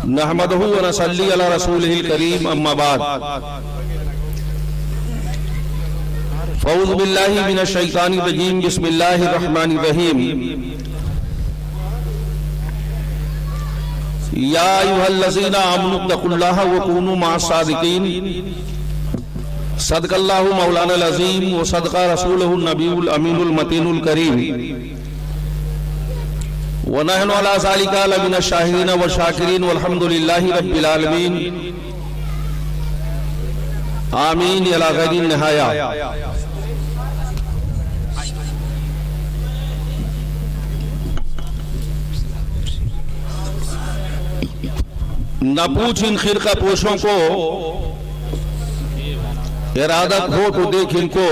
नहमदहु व नसल्ली अला रसूलिहिल करीम अम्मा बाद फ़ऊज़ु बिल्लाहि मिनश शैतानिर रजीम बिस्मिल्लाहिर रहमानिर रहीम या अय्युहल्लज़ीना आमनु तक़ुल्लाहा व कूनू मअस सादिक़ीन सदक़ल्लाहु मौलानाल अज़ीम व सदक़ा रसूलुहुन नबियुल अमीनुल मतीनुल करीम व नहनु अला ज़ालिका लमिनश शाहिदीन व शाकिरीन वल्हम्दुलिल्लाहि रब्बिल आलमीन आमीन इला गैरिन निहाया। न पूछ इन खिरका पोशों को इरादा हो तो देख इनको,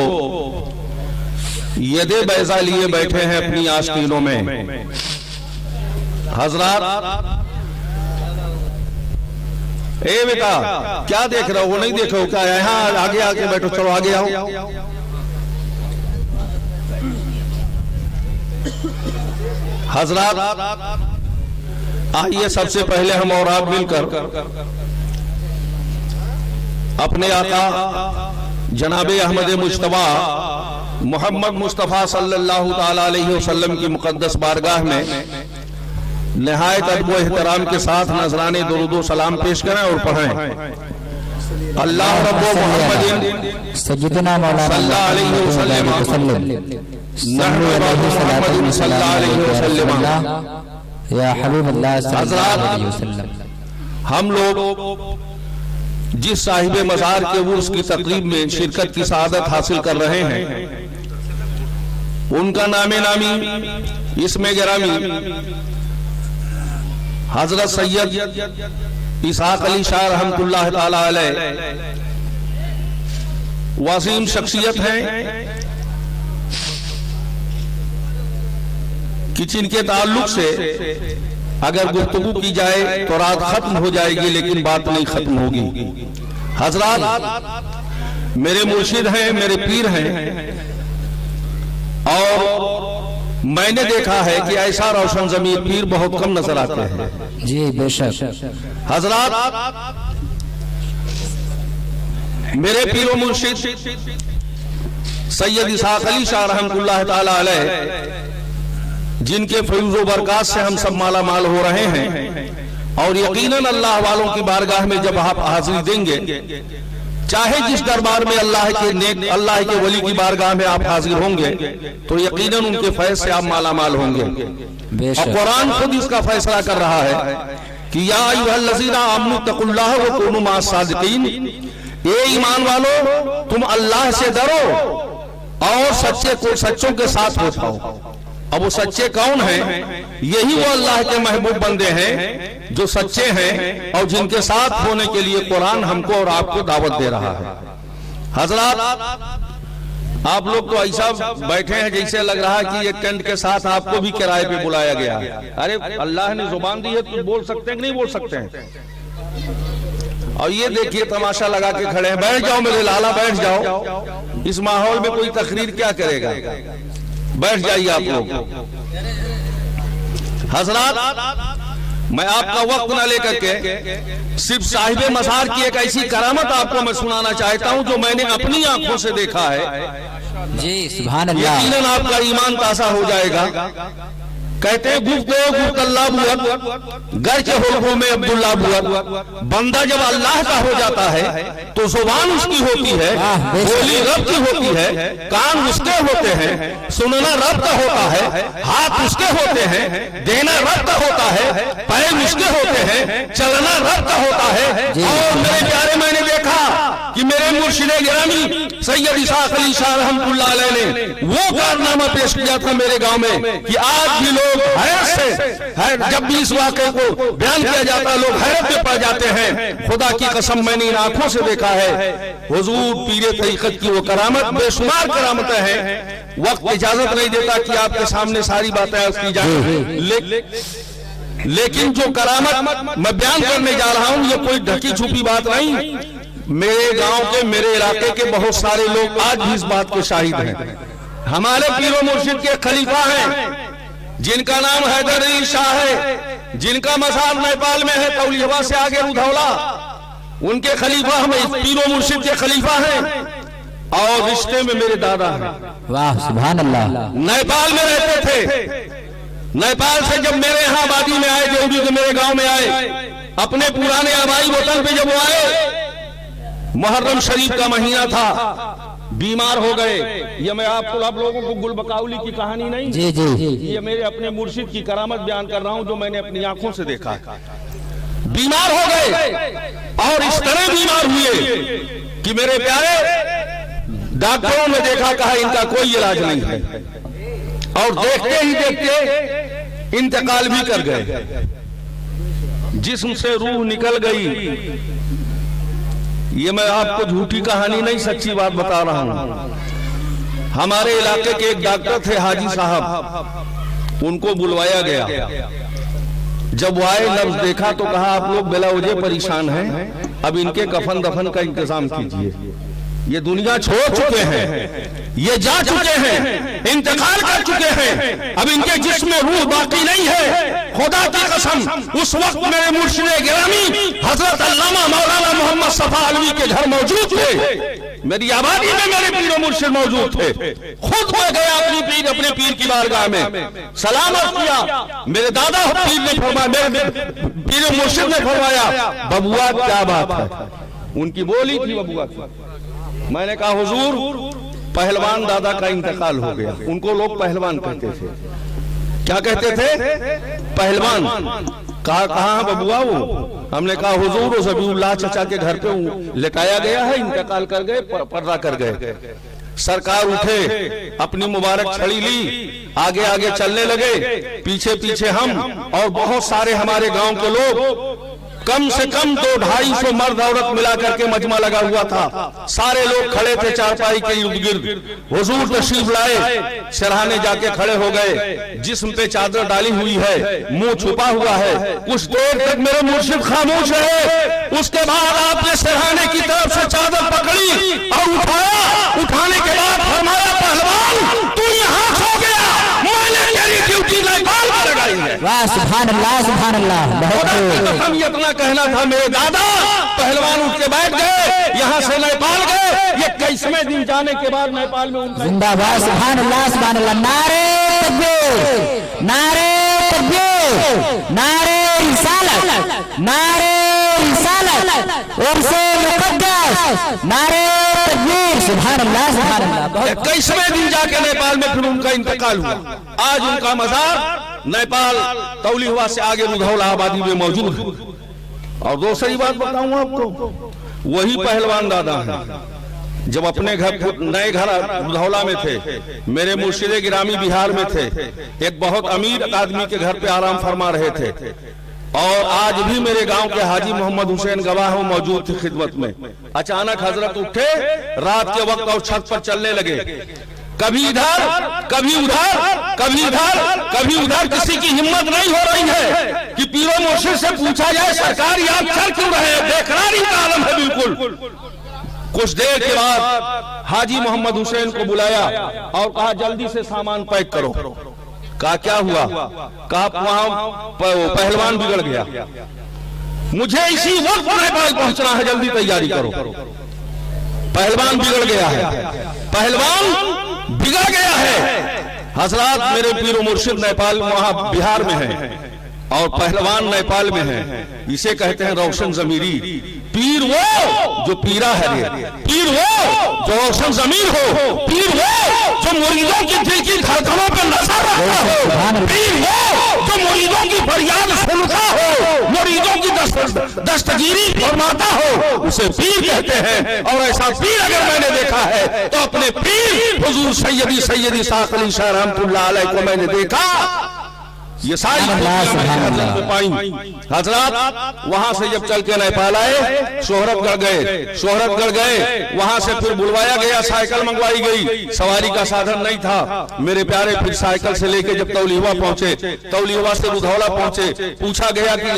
यदे बैजा लिए बैठे हैं अपनी आस्तीनों में। हजरात, ए बेटा क्या देख रहे हो? वो नहीं देख रहे हो क्या? यहाँ आगे आके बैठो, चलो आगे आओ। हजरात, आइए सबसे पहले हम और आप मिलकर अपने आका जनाबे अहमद मुश्तबा मोहम्मद मुस्तफ़ा सल्लल्लाहु ताला अलैहि वसल्लम की मुक़द्दस बारगाह में निहायत अदब व एहतराम के साथ नजराने दुरूद सलाम पेश करें और पढ़ें। अल्लाह रब्बो मुहम्मदिन सय्यदना मौलाना सल्लल्लाहु अलैहि वसल्लम या हबीबल्लाह सल्लल्लाहु अलैहि वसल्लम। हम लोग जिस साहिबे मज़ार के उर्स की तकरीब में शिरकत की सआदत हासिल कर रहे हैं, उनका नामे नामी इसमें गिरामी हजरत सैयद इसहाक अली शाह रहमतुल्लाह ताला अलैह वसीम शख्सियत हैं कि जिनके ताल्लुक से अगर गुफ्तगू की जाए तो रात खत्म हो जाएगी, लेकिन बात नहीं खत्म होगी। हजरात, मेरे मुर्शिद हैं, मेरे पीर हैं, और मैंने देखा है कि ऐसा रोशन ज़मीर पीर बहुत कम नजर आते हैं। जी बेशक। हजरात, मेरे पीर व मुर्शिद सैयद इसहाक अली शाह रहमतुल्लाह ताला अलैह, जिनके फैज़ व बरक़ात से हम सब माला माल हो रहे हैं, और यकीनन अल्लाह वालों की बारगाह में जब आप हाजिरी देंगे, चाहे जिस दरबार में अल्लाह के नेक अल्लाह के वली की बारगाह में आप हाजिर होंगे, तो यकीनन उनके फैज़ से आप माला माल होंगे। और कुरान खुद इसका फैसला कर रहा है कि या अय्युहल्लज़ीना आमनु तक़ुल्लाह व कूनू मअस सादिक़ीन, ये ईमान वालो तुम अल्लाह से डरो और सच्चों के साथ हो जाओ। अब वो सच्चे कौन हैं? यही वो अल्लाह के महबूब बंदे हैं जो सच्चे हैं और जिनके साथ होने के लिए कुरान हमको और आपको दावत दे रहा है। हजरात, आप लोग तो ऐसा बैठे हैं जैसे लग रहा है कि एक टेंट के साथ आपको भी किराए पे बुलाया गया है। अरे अल्लाह ने जुबान दी है तो बोल सकते हैं कि नहीं बोल सकते हैं? और ये देखिए तमाशा लगा के खड़े हैं। बैठ जाओ मेरे लाला, बैठ जाओ। इस माहौल में कोई तकरीर क्या करेगा? बैठ जाइए आप लोग। हजरात, मैं आपका वक्त न लेकर के सिर्फ साहिबे मज़ार की एक ऐसी करामत आपको मैं सुनाना चाहता हूं जो मैंने अपनी आंखों से देखा है। जी सुभान अल्लाह। यकीनन आपका ईमान ताज़ा हो जाएगा। कहते हैं गुफ्तल्लाह बुअत घर के हुल्कों में अब्दुल्लाह बुअत। बंदा जब अल्लाह का हो जाता है तो जुबान उसकी होती है, बोली रब की होती है, कान उसके होते हैं, सुनना रब का होता है, हाथ उसके होते हैं, देना रब का होता है, पैर उसके होते हैं, चलना रब का होता है। और मेरे प्यारे, मैंने देखा कि मेरे मुर्शिदे गिरामी सैयद इसहाक अली शाह रहमतुल्लाह अलैह ने वो कारनामा पेश किया था मेरे गांव में कि आज भी लोग हैरत से, जब भी इस वाक़े को बयान किया जाता है, लोग हैरत में पड़ जाते हैं। खुदा की कसम मैंने इन आंखों से देखा है। हुजूर पीरे तरीक़त की वो करामत, बेशुमार करामतें हैं। वक्त इजाजत नहीं देता कि आपके सामने सारी बातें अर्ज़ की जाए, लेकिन जो करामत मैं बयान करने जा रहा हूं, ये कोई ढकी छुपी बात नहीं। मेरे गांव के, मेरे इलाके के बहुत सारे लोग आज भी इस बात के शाहिद हैं। हमारे पीरो मुर्शिद के खलीफा हैं जिनका नाम हैदर अली शाह है, जिनका मजार नेपाल में है, तौलिहवा से आगे रुधौला, उनके खलीफा हम पीरो मुर्शिद के खलीफा हैं और रिश्ते में मेरे दादा हैं। वाह सुभान अल्लाह। नेपाल में रहते थे। नेपाल से जब मेरे यहाँ आबादी में आए, देवरी के मेरे गांव में आए, अपने पुराने आबाई वतन पे जब वो आए, मुहर्रम शरीफ का महीना था, बीमार हो गए। ये मैं आप लोगों को गुलबकाउली की कहानी नहीं, जी जी, ये मेरे अपने मुर्शिद की करामत बयान कर रहा हूं जो मैंने अपनी आंखों से देखा है। बीमार हो गए और इस तरह बीमार हुए कि मेरे प्यारे डॉक्टरों ने देखा, कहा इनका कोई इलाज नहीं है, और देखते ही देखते इंतकाल भी कर गए। जिस्म से रूह निकल गई। ये मैं आपको झूठी कहानी नहीं, सच्ची बात बता रहा हूं। हमारे इलाके के एक डॉक्टर थे हाजी साहब, उनको बुलवाया गया। जब वो आए, लफ्ज देखा तो कहा आप लोग बेला वजह परेशान हैं, अब इनके कफन दफन का इंतजाम कीजिए। ये दुनिया छोड़ चुके हैं, ये जा चुके हैं, इंतकाल कर चुके हैं, अब इनके जिस्म में रूह बाकी नहीं है। खुदा की कसम, उस वक्त मेरे मुर्शिद गिरामी हजरत अल्लामा मौलाना मोहम्मद सफा अलवी के घर मौजूद थे। मेरी आबादी में मेरे पीर मुर्शिद मौजूद थे। खुद मैं गया अपने पीर की बारगाह में, सलाम किया। मेरे दादा पीर ने फरमाया, मेरे पीर मुर्शिद ने फरमाया, बबुआ क्या बात है? उनकी बोली थी बबुआ की। मैंने कहा हुजूर, पहलवान दादा का इंतकाल हो गया। उनको लोग पहलवान कहते थे। क्या कहते थे? पहलवान। कहा कहाँ बबुआ वो? हमने कहा हुजूर, ज़बीउल्लाह चचा के घर पे लेटाया गया है, इंतकाल कर गए, पर्दा कर गए। सरकार उठे, अपनी मुबारक छड़ी ली, आगे आगे चलने लगे, पीछे पीछे हम और बहुत सारे हमारे गांव के लोग, कम से कम 200-250 मर्द औरत मिला करके मजमा लगा हुआ था। सारे लोग खड़े थे चारपाई के इर्द गिर्द। हुजूर तशरीफ लाए, सिरहाने जाके खड़े हो गए। जिस्म पे चादर डाली हुई है, मुंह छुपा हुआ है। कुछ देर तक मेरे मुर्शिद खामोश रहे। उसके बाद आपने सिरहाने की तरफ से चादर पकड़ी और उठाया। उठाने के बाद फरमाया, पहलवान तू यहाँ सो गया, मैंने तेरी ड्यूटी नेपाल में लगाई है। वाह सुभान अल्लाह, सुभान अल्लाह। हम इतना कहना था। मेरे दादा पहलवान उठ के बैठ गए, यहाँ से नेपाल गए। ये 21वें दिन जाने के बाद नेपाल में उनका जिंदाबाद, सुभान अल्लाह, सुभान अल्लाह। नारे तकबीर, नारे तकबीर, नारे रिसालत, नारे रिसालत, उर्से मुक़द्दस, नारे तकबीर, सुभान अल्लाह, सुभान अल्लाह। 21वें दिन जाके नेपाल में फिर उनका इंतकाल हुआ। आज उनका मजार नेपाल तौलिहवा से आगे रुधौला आबादी में मौजूद है। और दूसरी बात बताऊं आपको, वही पहलवान दादा हैं। जब अपने घर नए घर रुधौला में थे, मेरे मुर्शिद गिरामी बिहार में थे, एक बहुत अमीर आदमी के घर पे आराम फरमा रहे थे। और आज भी मेरे गांव के हाजी मोहम्मद हुसैन गवाह वो मौजूद थे खिदमत में। अचानक हजरत उठे रात के वक्त और छत पर चलने लगे। कभी इधर, कभी उधर, कभी इधर, कभी उधर। किसी की हिम्मत नहीं हो रही है कि पीरो मुर्शिद से पूछा जाए, सरकार ये आप चल क्यों रहे हैं? बेकरारी का आलम है बिल्कुल। कुछ देर के बाद हाजी मोहम्मद हुसैन को बुलाया और कहा जल्दी से सामान पैक करो। कहा क्या हुआ? कहा वहां पहलवान बिगड़ गया, मुझे इसी वक्त नेपाल पहुंचना है, जल्दी तैयारी करो। पहलवान बिगड़ गया है, पहलवान बिगड़ गया है। हजरात मेरे पीर मुर्शिद नेपाल वहां बिहार में है और पहलवान नेपाल में है। इसे कहते हैं रोशन जमीरी। पीर वो जो पीरा है, पीर वो जो रोशन जमीर हो, पीर वो जो मुरीदों की दिल की धड़कनों पर नजर रखता हो, पीर वो जो मुरीदों की फरियाद सुनता हो, मुरीदों की दस्तगीरी फरमाता हो, उसे पीर कहते हैं। और ऐसा पीर अगर मैंने देखा है तो अपने पीर हुजूर सैयदी साक़ अली शाह रहमतुल्लाह अलैह को मैंने देखा। ये सारी हजरत में पाई। हजरत वहां से जब चल के नेपाल आए, शोहरतगढ़ गए, वहां से फिर बुलवाया गया, साइकिल मंगवाई गई, सवारी का साधन नहीं था मेरे प्यारे। फिर साइकिल से लेके जब तौलीवा पहुंचे, तौलीवा से रुधौला पहुंचे, पूछा गया कि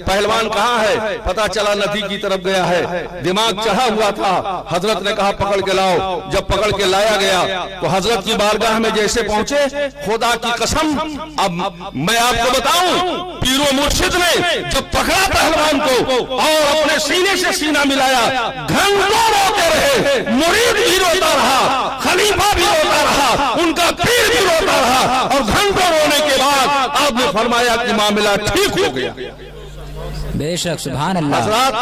पहलवान कहाँ है, पता चला नदी की तरफ गया है। दिमाग चढ़ा हुआ था, हजरत ने कहा पकड़ के लाओ। जब पकड़ के लाया गया तो हजरत की बारगाह में जैसे पहुंचे, खुदा की कसम, अब मैं आपको बताऊं, पीरो मुर्शिद ने जब पकड़ा पहलवान को और अपने सीने से सीना मिलाया, घंटों रोते रहे, मुरीद भी रोता रहा, खलीफा भी रोता रहा, उनका पीर भी रोता रहा, और घंटों रोने के बाद आपने फरमाया कि मामला ठीक हो गया। बेशक, सुभान अल्लाह। हज़रात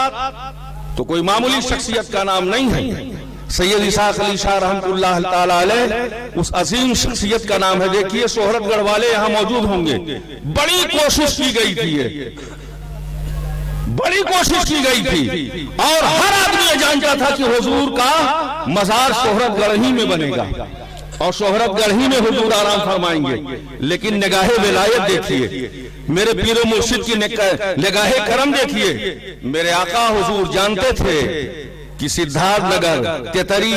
तो कोई मामूली शख्सियत का नाम नहीं है। सैयद इसाक अली शाह रहमतुल्लाह ताला अलैह उस अजीम शख्सियत का नाम है। देखिए, शोहरतगढ़ वाले यहाँ मौजूद होंगे। बड़ी कोशिश की गई थी, बड़ी कोशिश की गई थी, और हर आदमी ये जानता था कि हुजूर का मजार शोहरतगढ़ ही में बनेगा और शोहरतगढ़ ही में हुजूर आराम फरमाएंगे। लेकिन निगाहे विलायत देखिए, मेरे पीरो मुर्शिद की निगाहे करम देखिए। मेरे आका हुजूर जानते थे कि सिद्धार्थ नगर तेतरी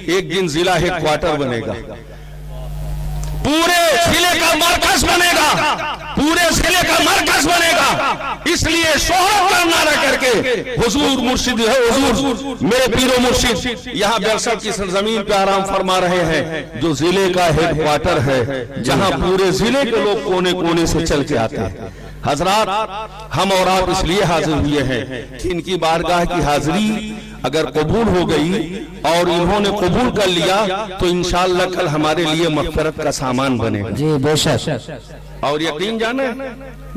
एक दिन जिला हेडक्वार्टर बनेगा, पूरे जिले का मरकज बनेगा, पूरे जिले का मरकज बनेगा। इसलिए शोहरत नारा करके हुजूर मुर्शिद है, हुजूर मेरे पीरो मुर्शिद यहाँ बेरसठ की सरजमीन पे आराम फरमा रहे हैं, जो जिले का हेडक्वार्टर है, जहाँ पूरे जिले के लोग कोने कोने से चल के आते हैं। हजरात, हम और आप इसलिए हाजिर हुए हैं कि इनकी बारगाह की हाजिरी अगर कबूल हो गई और इन्होंने कबूल कर लिया तो इंशाअल्लाह कल हमारे लिए मग़फ़िरत का सामान बनेगा। जी बेशक। और यकीन जाने,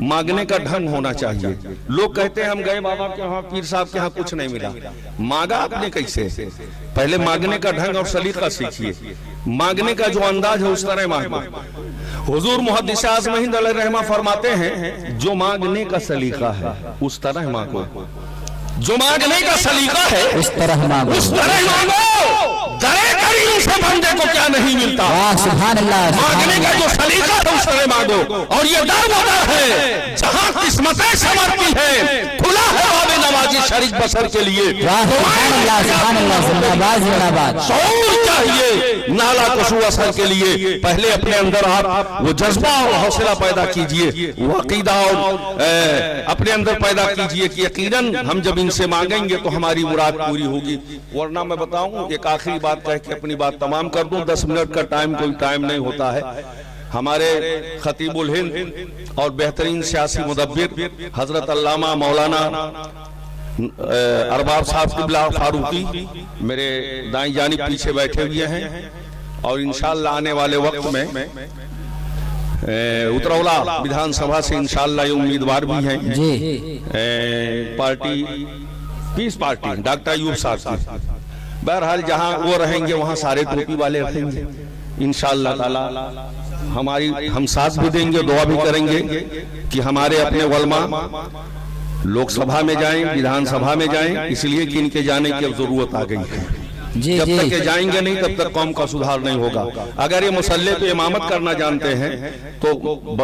मांगने का ढंग होना चाहिए। लोग कहते हैं हम गए बाबा के यहाँ, पीर साहब के यहाँ, कुछ नहीं मिला। मांगा आपने कैसे? पहले मांगने का ढंग और सलीका सीखिए। मांगने का जो अंदाज है उस तरह मांगो। हुजूर मुहद्दिस आज़म हिंद अलैहिर्रहमा फरमाते हैं, जो मांगने का सलीका है उस तरह मांगो, जो मांगने का सलीका है उस तरह मांगो, उस तरह मांगो। दरे करीम से बंदे को क्या नहीं मिलता। सुभान अल्लाह। मांगने का जो सलीका है उस तरह मांगो। और ये दर वो दर है जहाँ किस्मतें संवरती है, खुला है बाब नवाजी शरीक बसर के लिए। शऊर चाहिए नाला कशू असर के लिए। पहले अपने अंदर आप वो जज्बा और हौसला पैदा कीजिए, वो अकीदा और अपने अंदर पैदा कीजिए कि यकीनन हम जब इनसे मांगेंगे तो हमारी मुराद पूरी होगी। वरना मैं बताऊं, एक आखिरी बात कह के अपनी बात तमाम कर दूं। 10 मिनट का टाइम कोई टाइम नहीं होता है। हमारे खतीबुल हिंद और बेहतरीन सियासी मुदब्बिर हजरत अल्लामा मौलाना अरबाब साहब क़िबला फारूकी मेरे दाईं जानिब पीछे बैठे हुए हैं, और इंशाअल्लाह आने वाले वक्त में उतरौला विधानसभा से इंशाअल्लाह ये उम्मीदवार भी हैं पार्टी पीस पार्टी डॉक्टर अयूब साहब की। बहरहाल जहां वो रहेंगे वहां सारे टोपी वाले रहेंगे इंशाअल्लाह ताला। हम साथ भी देंगे, दुआ भी करेंगे कि हमारे अपने उलमा लोकसभा में जाएं, विधानसभा में जाएं, इसलिए कि इनके जाने की अब जरूरत आ गई है। जब तक ये जाएंगे नहीं तब तक कौम का सुधार नहीं होगा। अगर ये मुसल्ले पे इमामत करना जानते हैं तो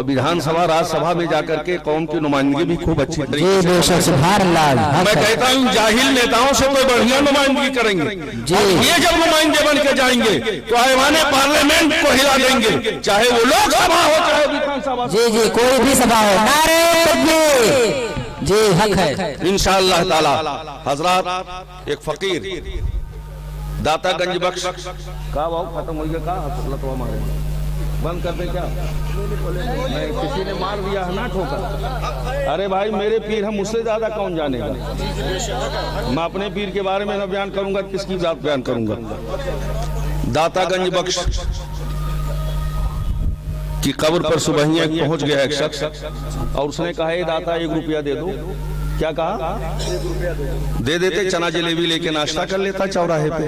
विधानसभा राज्यसभा में जाकर के कौम की नुमाइंदगी भी खूब अच्छी तरीके से। मैं कहता हूँ जाहिल नेताओं से कोई बढ़िया नुमाइंदगी करेंगे। ये जब नुमाइंदे बन के जाएंगे तो ऐवाने पार्लियामेंट को हिला देंगे, चाहे वो लोकसभा हो चाहे विधानसभा। जी कोई भी सभा हो। नारे तकबीर। जी हक है इंशाअल्लाह ताला। हजरात, एक फकीर दाता गंज बख्श का भाव खत्म हो गया, का मारे बंद कर दे क्या? नहीं, किसी ने मार दिया है ना ठोकर। अरे भाई मेरे पीर हम, मुझसे ज्यादा कौन जानेगा। मैं अपने पीर के बारे में न बयान करूंगा, किसकी बात बयान करूंगा। दाता गंज बख्श की कब्र पर सुबह पहुंच गया एक शख्स और उसने कहा, दाता 1 रुपया दे दो। क्या कहा? दे देते, चना जलेबी लेके नाश्ता कर लेता चौराहे पे।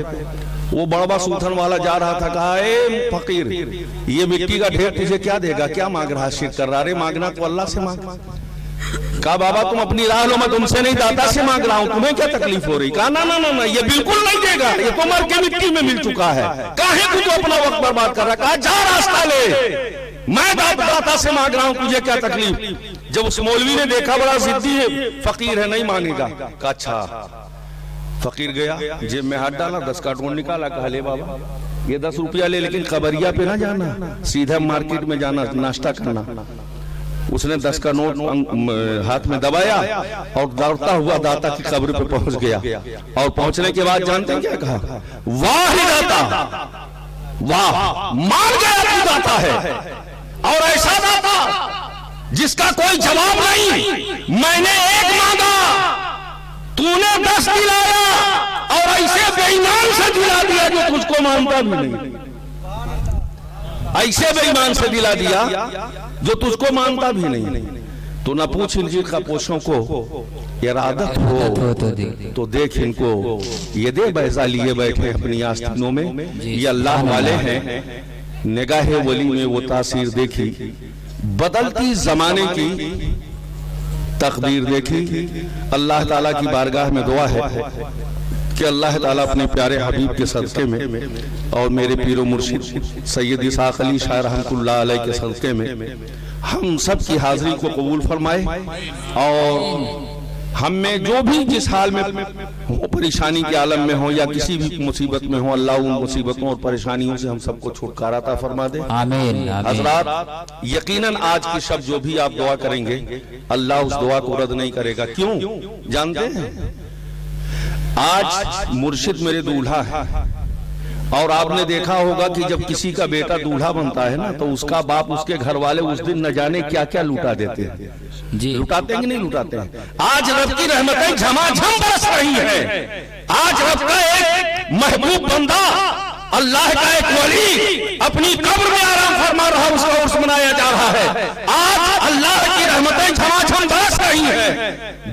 वो बड़बा सूथन वाला जा रहा था, कहा ए फकीर, ये मिट्टी का ढेर तुझे क्या देगा, क्या मांग रहा, शिरक कर रहा? अरे मांगना तो अल्लाह से मांग। कहा बाबा तुम अपनी राह लो, मैं तुमसे नहीं दाता से मांग रहा हूँ, तुम्हें क्या तकलीफ हो रही? कहा ना ना ना ना, ये बिल्कुल नहीं देगा, ये तो मर के मिट्टी में मिल चुका है, काहे तू तो अपना वक्त बर्बाद कर रहा। कहा जा रास्ता ले, मैं दाता से मांग रहा हूं, तुझे क्या तकलीफ। जब उस मौलवी ने देखा बड़ा जिद्दी है, फकीर है, नहीं मांगेगा। कहा अच्छा। फकीर गया, जेब में हाथ डाला, 10 का नोट निकाला, कहा ले बाबा ये 10 रुपया ले, लेकिन कबरिया पे ना जाना, सीधा मार्केट में जाना, नाश्ता करना। उसने 10 का नोट हाथ में दबाया और दौड़ता हुआ दाता की कब्र पे पहुंच गया। और पहुंचने के बाद जानते हैं क्या कहा? वाह दाता, वाह, मान गया तू दाता है, और ऐसा दाता जिसका कोई जवाब नहीं। मैंने 1 मांगा, तूने 10 दिलाया, और ऐसे बेईमान से दिला दिया जो तुझको मानता भी नहीं। ऐसे बेईमान से दिला दिया जो तुझको मानता भी नहीं। तो न पूछ इंजीर का पोषों को, इरादत हो तो देख इनको, ये दे बैजा लिए बैठे अपनी आस्तीनों में, ये अल्लाह वाले हैं। निगाहे वली में वो तासीर देखी, बदलती जमाने की तकदीर देखी। अल्लाह ताला की बारगाह में दुआ है कि अल्लाह ताला अपने प्यारे हबीब के सदक़े में और मेरे पीरो मुर्शिद सैयद इसाक अली शाह रहमतुल्लाह अलैह के सदक़े में हम सब की हाजिरी को कबूल फरमाए, और हम में जो भी जिस हाल में हो, परेशानी के आलम में हो या किसी भी मुसीबत में हो, अल्लाह उन मुसीबतों और परेशानियों से हम सबको छुटकारा अता फरमा दे। आमीन। हजरात, यकीनन आज की शब जो भी आप दुआ करेंगे, अल्लाह उस दुआ को रद्द नहीं करेगा। क्यों जानते हैं? आज मुर्शिद मेरे दूल्हा है, और आपने देखा होगा कि जब किसी का बेटा दूल्हा बनता है ना, तो उसका बाप, उसके घर वाले उस दिन न जाने क्या क्या लुटा देते हैं जी। लुटाते हैं कि नहीं लुटाते हैं? आज रब की रहमतें झमाझम बरस रही है। आज रब का एक महबूब बंदा, अल्लाह का एक वली अपनी कब्र में आराम फरमा रहा, उसका उर्स मनाया जा रहा है। आज अल्लाह की रहमतें झमाझम बरस रही है।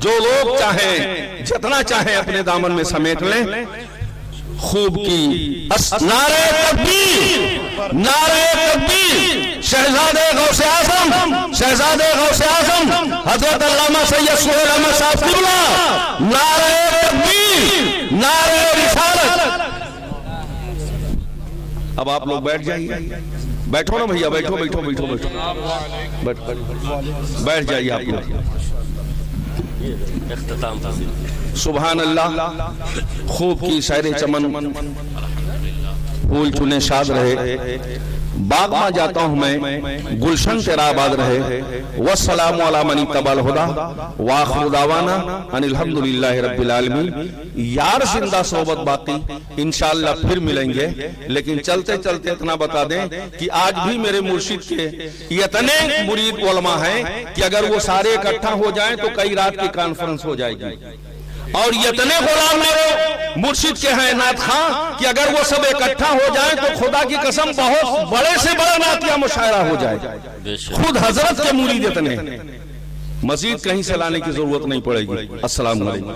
जो लोग चाहें, जितना चाहें अपने दामन में समेट लें। खूब की नारे तकबीर, नारे तकबीर। शहजादे गौसे आजम, शहजादे गौसे आजम हजरत अल्लामा सैयद सुहेल अहमद साहब क़िबला, नारे तकबीर, नारे रिसालत। अब आप लोग बैठ जाइए, बैठो ना भैया, बैठो बैठो बैठो बैठो, बैठ जाइए आप लोग। सुभान अल्लाह। खूब की शायरे चमन, फूल चुने शाद रहे, बाग में जाता हूं मैं, गुलशन तेरा आबाद रहे। वस्सलामु अला मनी तबल हुदा व आखिरु दावाना अनिल हम्दुलिल्लाहि रब्बिल आलमीन। यार जिंदा सोबत बाकी, इंशाअल्लाह फिर मिलेंगे। लेकिन चलते चलते इतना बता दें कि आज भी मेरे मुर्शिद के इतने मुरीद उलमा हैं कि अगर वो सारे इकट्ठा हो जाएं तो कई रात की कॉन्फ्रेंस हो जाएगी। और इतने गुलाम मेरे मुर्शिद के हैं नात खां कि अगर वो सब इकट्ठा हो जाएं तो खुदा की कसम बहुत बड़े से बड़ा नातिया मुशायरा हो जाए। खुद हजरत के मुरीद इतने, मजीद कहीं से लाने की जरूरत नहीं पड़ेगी। अस्सलाम वालेकुम।